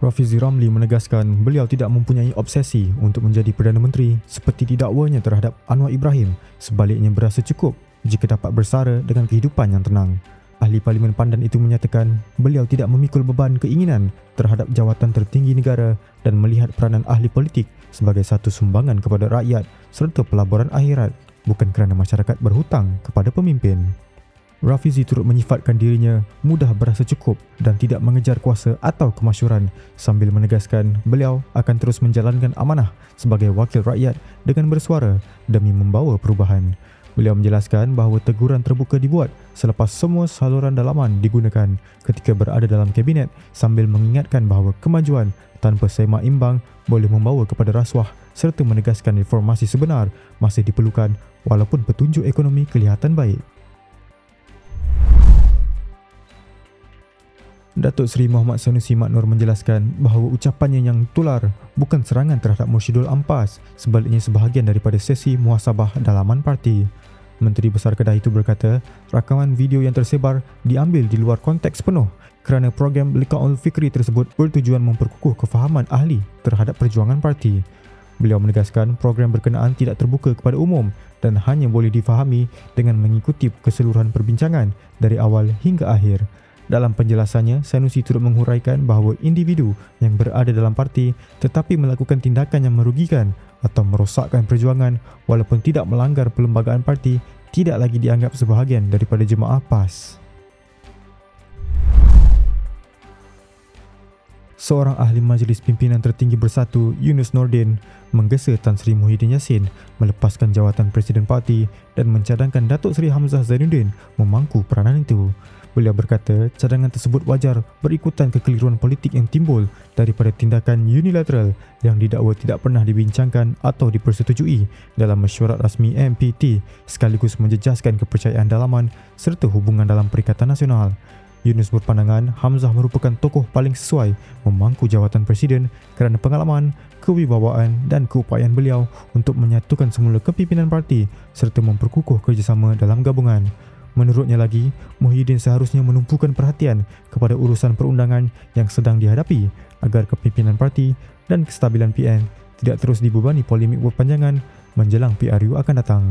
Rafizi Ramli menegaskan beliau tidak mempunyai obsesi untuk menjadi Perdana Menteri seperti didakwanya terhadap Anwar Ibrahim, sebaliknya berasa cukup jika dapat bersara dengan kehidupan yang tenang. Ahli Parlimen Pandan itu menyatakan beliau tidak memikul beban keinginan terhadap jawatan tertinggi negara dan melihat peranan ahli politik sebagai satu sumbangan kepada rakyat serta pelaburan akhirat, bukan kerana masyarakat berhutang kepada pemimpin. Rafizi turut menyifatkan dirinya mudah berasa cukup dan tidak mengejar kuasa atau kemasyhuran, sambil menegaskan beliau akan terus menjalankan amanah sebagai wakil rakyat dengan bersuara demi membawa perubahan. Beliau menjelaskan bahawa teguran terbuka dibuat selepas semua saluran dalaman digunakan ketika berada dalam kabinet, sambil mengingatkan bahawa kemajuan tanpa sema imbang boleh membawa kepada rasuah serta menegaskan reformasi sebenar masih diperlukan walaupun petunjuk ekonomi kelihatan baik. Datuk Seri Muhammad Sanusi Mat Noor menjelaskan bahawa ucapannya yang tular bukan serangan terhadap Mursyidul Ampas, sebaliknya sebahagian daripada sesi muhasabah dalaman parti. Menteri Besar Kedah itu berkata, rakaman video yang tersebar diambil di luar konteks penuh kerana program Liqa'ul Fikri tersebut bertujuan memperkukuh kefahaman ahli terhadap perjuangan parti. Beliau menegaskan program berkenaan tidak terbuka kepada umum dan hanya boleh difahami dengan mengikuti keseluruhan perbincangan dari awal hingga akhir. Dalam penjelasannya, Sanusi turut menghuraikan bahawa individu yang berada dalam parti tetapi melakukan tindakan yang merugikan atau merosakkan perjuangan walaupun tidak melanggar perlembagaan parti tidak lagi dianggap sebahagian daripada jemaah PAS. Seorang ahli Majlis Pimpinan Tertinggi Bersatu, Yunus Nordin, menggesa Tan Sri Muhyiddin Yassin melepaskan jawatan Presiden Parti dan mencadangkan Datuk Seri Hamzah Zainuddin memangku peranan itu. Beliau berkata cadangan tersebut wajar berikutan kekeliruan politik yang timbul daripada tindakan unilateral yang didakwa tidak pernah dibincangkan atau dipersetujui dalam mesyuarat rasmi MPT, sekaligus menjejaskan kepercayaan dalaman serta hubungan dalam Perikatan Nasional. Yunus berpandangan Hamzah merupakan tokoh paling sesuai memangku jawatan Presiden kerana pengalaman, kewibawaan dan keupayaan beliau untuk menyatukan semula kepimpinan parti serta memperkukuh kerjasama dalam gabungan. Menurutnya lagi, Muhyiddin seharusnya menumpukan perhatian kepada urusan perundangan yang sedang dihadapi agar kepimpinan parti dan kestabilan PN tidak terus dibebani polemik berpanjangan menjelang PRU akan datang.